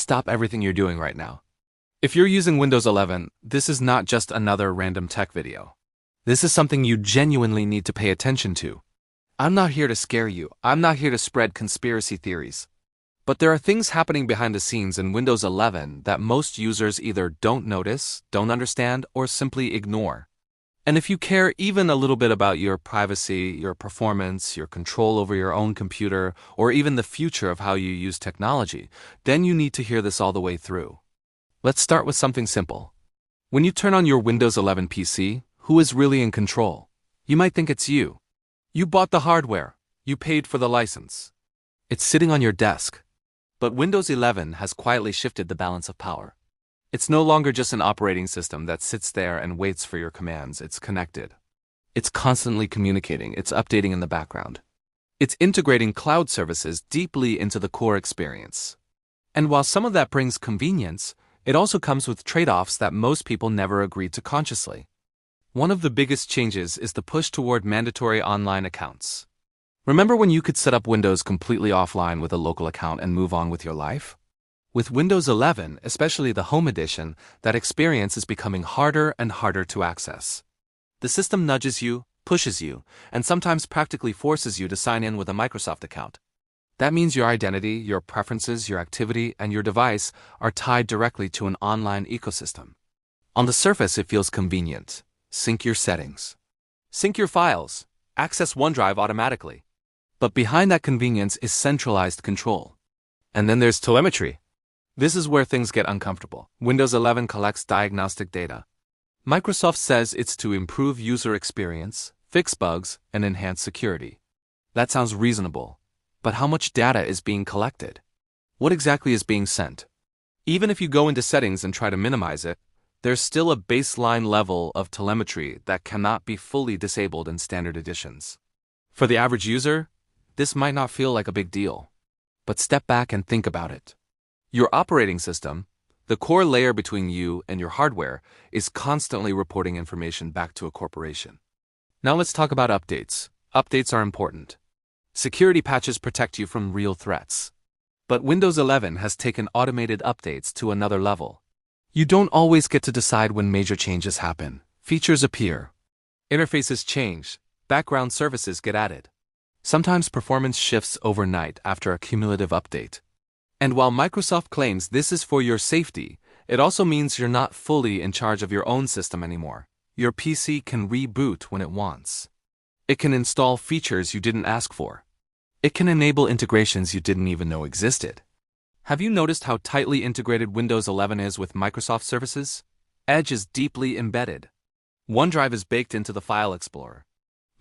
stop everything you're doing right now. If you're using Windows 11, this is not just another random tech video. This is something you genuinely need to pay attention to. I'm not here to scare you. I'm not here to spread conspiracy theories. But there are things happening behind the scenes in Windows 11 that most users either don't notice, don't understand, or simply ignore. And if you care even a little bit about your privacy, your performance, your control over your own computer, or even the future of how you use technology, then you need to hear this all the way through. Let's start with something simple. When you turn on your Windows 11 PC, who is really in control? You might think it's you. You bought the hardware. You paid for the license. It's sitting on your desk. But Windows 11 has quietly shifted the balance of power. It's no longer just an operating system that sits there and waits for your commands. It's connected. It's constantly communicating. It's updating in the background. It's integrating cloud services deeply into the core experience. And while some of that brings convenience, it also comes with trade-offs that most people never agreed to consciously. One of the biggest changes is the push toward mandatory online accounts. Remember when you could set up Windows completely offline with a local account and move on with your life? With Windows 11, especially the Home Edition, that experience is becoming harder and harder to access. The system nudges you, pushes you, and sometimes practically forces you to sign in with a Microsoft account. That means your identity, your preferences, your activity, and your device are tied directly to an online ecosystem. On the surface, it feels convenient. Sync your settings. Sync your files. Access OneDrive automatically. But behind that convenience is centralized control. And then there's telemetry. This is where things get uncomfortable. Windows 11 collects diagnostic data. Microsoft says it's to improve user experience, fix bugs, and enhance security. That sounds reasonable. But how much data is being collected? What exactly is being sent? Even if you go into settings and try to minimize it, there's still a baseline level of telemetry that cannot be fully disabled in standard editions. For the average user, this might not feel like a big deal. But step back and think about it. Your operating system, the core layer between you and your hardware, is constantly reporting information back to a corporation. Now let's talk about updates. Updates are important. Security patches protect you from real threats. But Windows 11 has taken automated updates to another level. You don't always get to decide when major changes happen. Features appear. Interfaces change. Background services get added. Sometimes performance shifts overnight after a cumulative update. And while Microsoft claims this is for your safety, it also means you're not fully in charge of your own system anymore. Your PC can reboot when it wants. It can install features you didn't ask for. It can enable integrations you didn't even know existed. Have you noticed how tightly integrated Windows 11 is with Microsoft services? Edge is deeply embedded. OneDrive is baked into the File Explorer.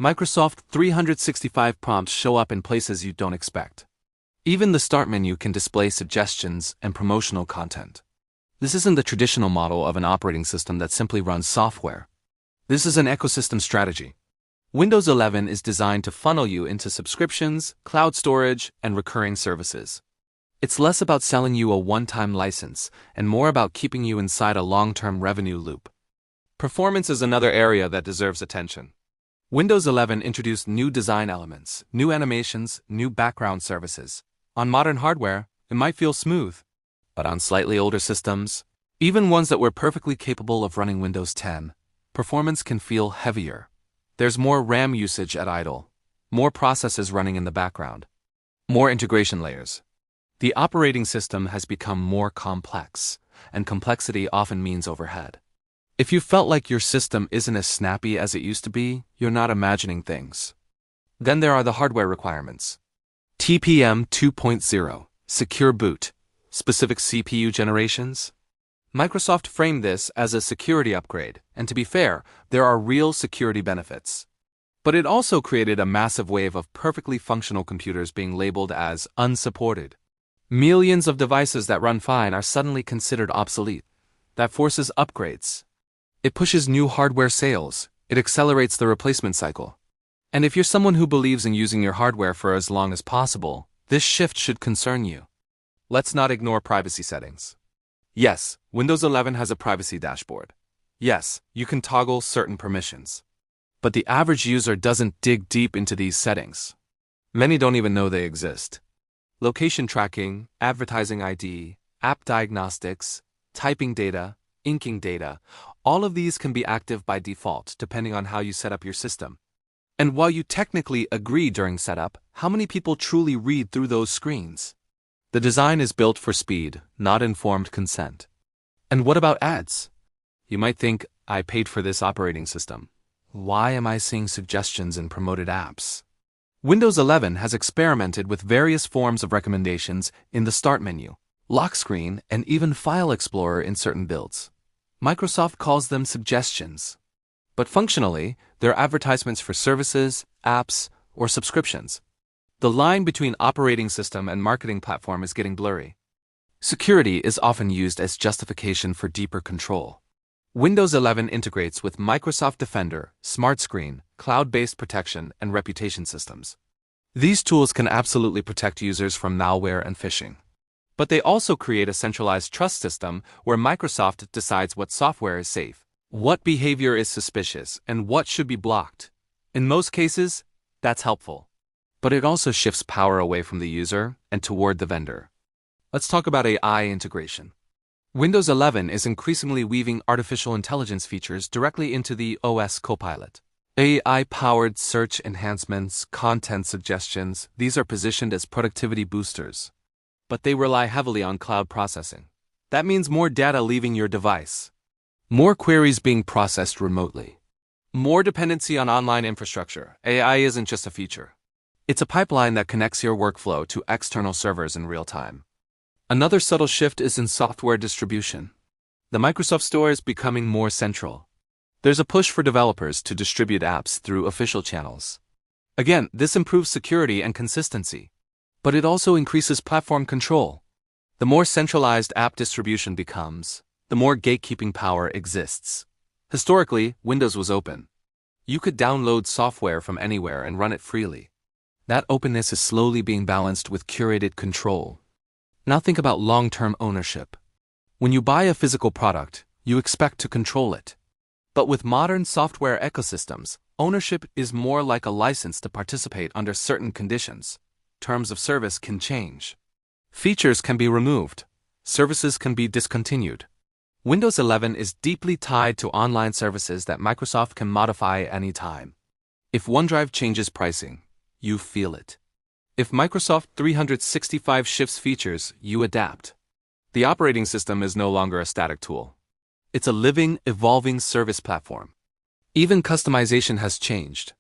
Microsoft 365 prompts show up in places you don't expect. Even the Start menu can display suggestions and promotional content. This isn't the traditional model of an operating system that simply runs software. This is an ecosystem strategy. Windows 11 is designed to funnel you into subscriptions, cloud storage, and recurring services. It's less about selling you a one-time license and more about keeping you inside a long-term revenue loop. Performance is another area that deserves attention. Windows 11 introduced new design elements, new animations, new background services. On modern hardware, it might feel smooth. But on slightly older systems, even ones that were perfectly capable of running Windows 10, performance can feel heavier. There's more RAM usage at idle, more processes running in the background, more integration layers. The operating system has become more complex, and complexity often means overhead. If you felt like your system isn't as snappy as it used to be, you're not imagining things. Then there are the hardware requirements. TPM 2.0, Secure Boot, specific CPU generations. Microsoft framed this as a security upgrade, and to be fair, there are real security benefits. But it also created a massive wave of perfectly functional computers being labeled as unsupported. Millions of devices that run fine are suddenly considered obsolete. That forces upgrades. It pushes new hardware sales. It accelerates the replacement cycle. And if you're someone who believes in using your hardware for as long as possible, this shift should concern you. Let's not ignore privacy settings. Yes, Windows 11 has a privacy dashboard. Yes, you can toggle certain permissions. But the average user doesn't dig deep into these settings. Many don't even know they exist. Location tracking, advertising ID, app diagnostics, typing data, inking data. All of these can be active by default depending on how you set up your system. And while you technically agree during setup, how many people truly read through those screens? The design is built for speed, not informed consent. And what about ads? You might think, I paid for this operating system. Why am I seeing suggestions in promoted apps? Windows 11 has experimented with various forms of recommendations in the Start menu, lock screen, and even File Explorer in certain builds. Microsoft calls them suggestions. But functionally, they're advertisements for services, apps, or subscriptions. The line between operating system and marketing platform is getting blurry. Security is often used as justification for deeper control. Windows 11 integrates with Microsoft Defender, Smart Screen, cloud-based protection, and reputation systems. These tools can absolutely protect users from malware and phishing. But they also create a centralized trust system where Microsoft decides what software is safe, what behavior is suspicious, and what should be blocked. In most cases, that's helpful. But it also shifts power away from the user and toward the vendor. Let's talk about AI integration. Windows 11 is increasingly weaving artificial intelligence features directly into the OS Copilot. AI-powered search enhancements, content suggestions, these are positioned as productivity boosters. But they rely heavily on cloud processing. That means more data leaving your device, more queries being processed remotely, more dependency on online infrastructure. AI isn't just a feature. It's a pipeline that connects your workflow to external servers in real time. Another subtle shift is in software distribution. The Microsoft Store is becoming more central. There's a push for developers to distribute apps through official channels. Again, this improves security and consistency. But it also increases platform control. The more centralized app distribution becomes, the more gatekeeping power exists. Historically, Windows was open. You could download software from anywhere and run it freely. That openness is slowly being balanced with curated control. Now think about long-term ownership. When you buy a physical product, you expect to control it. But with modern software ecosystems, ownership is more like a license to participate under certain conditions. Terms of service can change. Features can be removed. Services can be discontinued. Windows 11 is deeply tied to online services that Microsoft can modify anytime. If OneDrive changes pricing, you feel it. If Microsoft 365 shifts features, you adapt. The operating system is no longer a static tool. It's a living, evolving service platform. Even customization has changed.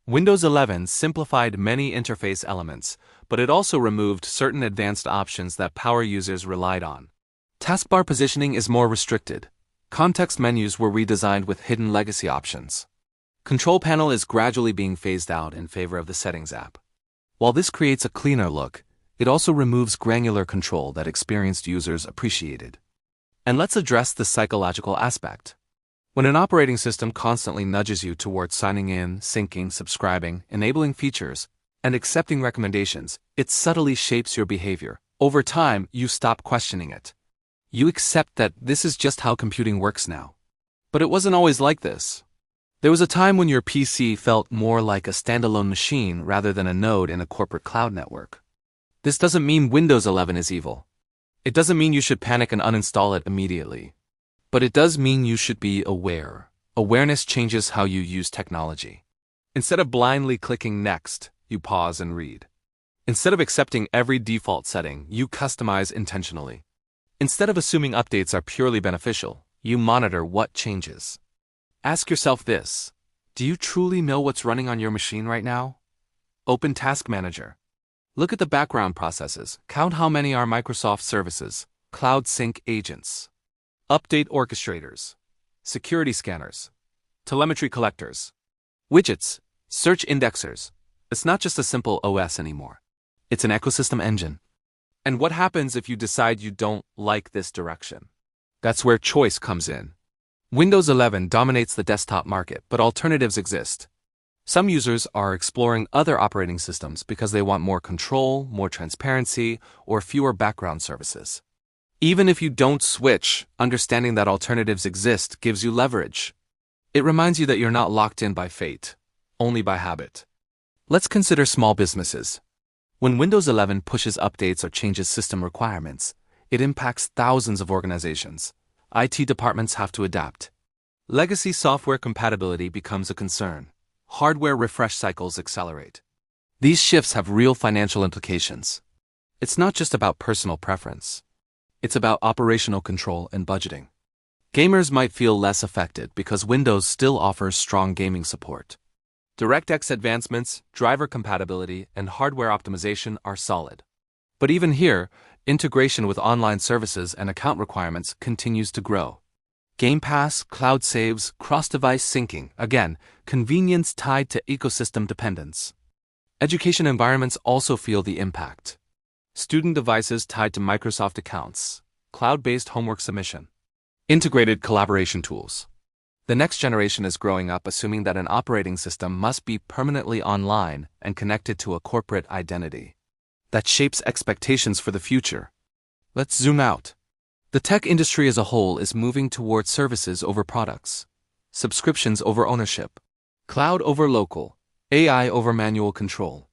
Windows 11 simplified many interface elements, but it also removed certain advanced options that power users relied on. Taskbar positioning is more restricted. Context menus were redesigned with hidden legacy options. Control panel is gradually being phased out in favor of the Settings app. While this creates a cleaner look, it also removes granular control that experienced users appreciated. And let's address the psychological aspect. When an operating system constantly nudges you towards signing in, syncing, subscribing, enabling features, and accepting recommendations, it subtly shapes your behavior. Over time, you stop questioning it. You accept that this is just how computing works now. But it wasn't always like this. There was a time when your PC felt more like a standalone machine rather than a node in a corporate cloud network. This doesn't mean Windows 11 is evil. It doesn't mean you should panic and uninstall it immediately. But it does mean you should be aware. Awareness changes how you use technology. Instead of blindly clicking next, you pause and read. Instead of accepting every default setting, you customize intentionally. Instead of assuming updates are purely beneficial, you monitor what changes. Ask yourself this: do you truly know what's running on your machine right now? Open Task Manager. Look at the background processes. Count how many are Microsoft services, Cloud Sync agents, update orchestrators, security scanners, telemetry collectors, widgets, search indexers. It's not just a simple OS anymore. It's an ecosystem engine. And what happens if you decide you don't like this direction? That's where choice comes in. Windows 11 dominates the desktop market, but alternatives exist. Some users are exploring other operating systems because they want more control, more transparency, or fewer background services. Even if you don't switch, understanding that alternatives exist gives you leverage. It reminds you that you're not locked in by fate, only by habit. Let's consider small businesses. When Windows 11 pushes updates or changes system requirements, It impacts thousands of organizations. IT departments have to adapt. Legacy software compatibility becomes a concern. Hardware refresh cycles accelerate. These shifts have real financial implications. It's not just about personal preference. It's about operational control and budgeting. Gamers might feel less affected because Windows still offers strong gaming support. DirectX advancements, driver compatibility, and hardware optimization are solid. But even here, integration with online services and account requirements continues to grow. Game Pass, cloud saves, cross-device syncing, again, convenience tied to ecosystem dependence. Education environments also feel the impact. Student devices tied to Microsoft accounts, cloud-based homework submission, integrated collaboration tools. The next generation is growing up assuming that an operating system must be permanently online and connected to a corporate identity. That shapes expectations for the future. Let's zoom out. The tech industry as a whole is moving toward services over products, subscriptions over ownership, cloud over local, AI over manual control.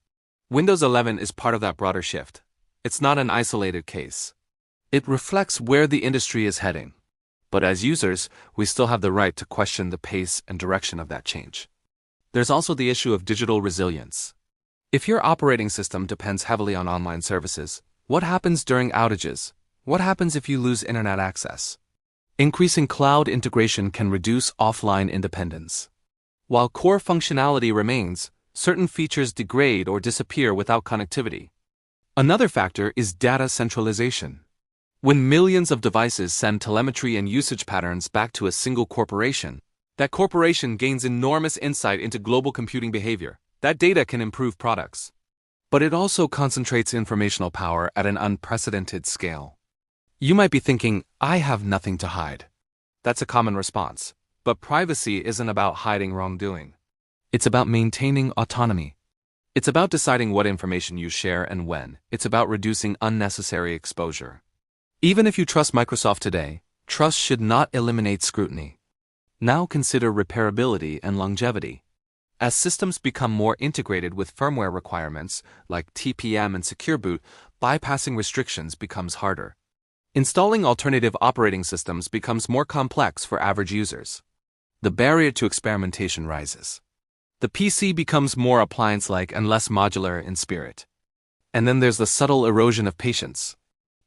Windows 11 is part of that broader shift. It's not an isolated case. It reflects where the industry is heading. But as users, we still have the right to question the pace and direction of that change. There's also the issue of digital resilience. If your operating system depends heavily on online services, what happens during outages? What happens if you lose internet access? Increasing cloud integration can reduce offline independence. While core functionality remains, certain features degrade or disappear without connectivity. Another factor is data centralization. When millions of devices send telemetry and usage patterns back to a single corporation, that corporation gains enormous insight into global computing behavior. That data can improve products. But it also concentrates informational power at an unprecedented scale. You might be thinking, I have nothing to hide. That's a common response. But privacy isn't about hiding wrongdoing. It's about maintaining autonomy. It's about deciding what information you share and when. It's about reducing unnecessary exposure. Even if you trust Microsoft today, trust should not eliminate scrutiny. Now consider repairability and longevity. As systems become more integrated with firmware requirements, like TPM and Secure Boot, bypassing restrictions becomes harder. Installing alternative operating systems becomes more complex for average users. The barrier to experimentation rises. The PC becomes more appliance-like and less modular in spirit. And then there's the subtle erosion of patience.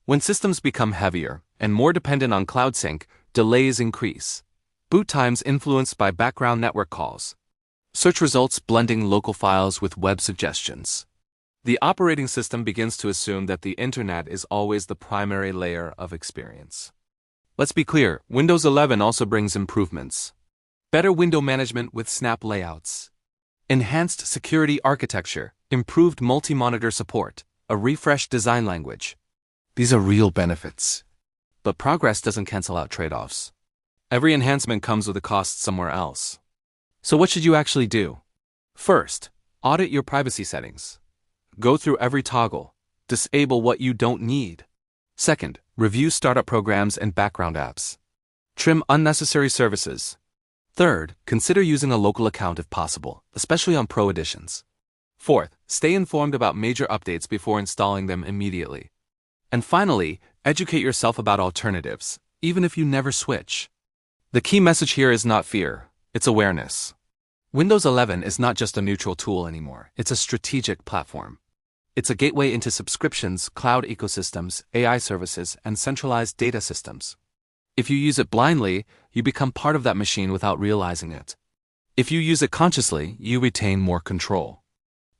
When systems become heavier and more dependent on cloud sync, delays increase. Boot times influenced by background network calls. Search results blending local files with web suggestions. The operating system begins to assume that the internet is always the primary layer of experience. Let's be clear, Windows 11 also brings improvements. Better window management with snap layouts. Enhanced security architecture, improved multi-monitor support, a refreshed design language. These are real benefits. But progress doesn't cancel out trade-offs. Every enhancement comes with a cost somewhere else. So what should you actually do? First, audit your privacy settings. Go through every toggle. Disable what you don't need. Second, review startup programs and background apps. Trim unnecessary services. Third, consider using a local account if possible, especially on Pro editions. Fourth, stay informed about major updates before installing them immediately. And finally, educate yourself about alternatives, even if you never switch. The key message here is not fear, it's awareness. Windows 11 is not just a neutral tool anymore, it's a strategic platform. It's a gateway into subscriptions, cloud ecosystems, AI services, and centralized data systems. If you use it blindly, you become part of that machine without realizing it. If you use it consciously, you retain more control.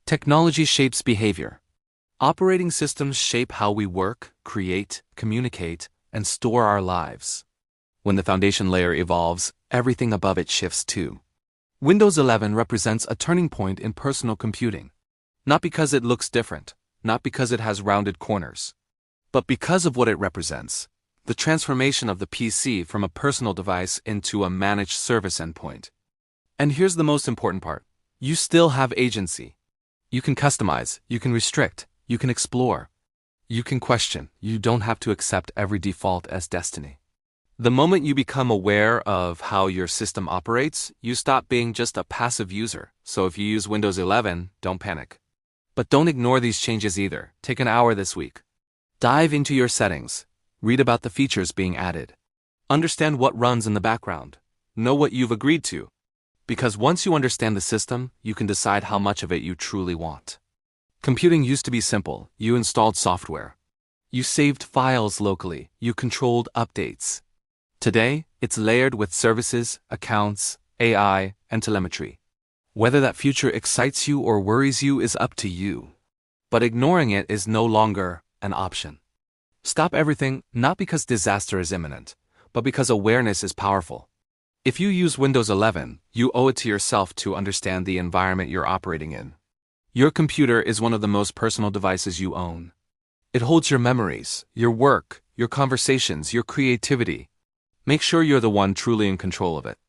Technology shapes behavior. Operating systems shape how we work, create, communicate, and store our lives. When the foundation layer evolves, everything above it shifts too. Windows 11 represents a turning point in personal computing. Not because it looks different, not because it has rounded corners, but because of what it represents. The transformation of the PC from a personal device into a managed service endpoint. And here's the most important part. You still have agency. You can customize, you can restrict, you can explore. You can question. You don't have to accept every default as destiny. The moment you become aware of how your system operates, you stop being just a passive user. So if you use Windows 11, don't panic. But don't ignore these changes either. Take an hour this week. Dive into your settings. Read about the features being added. Understand what runs in the background. Know what you've agreed to. Because once you understand the system, you can decide how much of it you truly want. Computing used to be simple. You installed software. You saved files locally. You controlled updates. Today, it's layered with services, accounts, AI, and telemetry. Whether that future excites you or worries you is up to you. But ignoring it is no longer an option. Stop everything, not because disaster is imminent, but because awareness is powerful. If you use Windows 11, you owe it to yourself to understand the environment you're operating in. Your computer is one of the most personal devices you own. It holds your memories, your work, your conversations, your creativity. Make sure you're the one truly in control of it.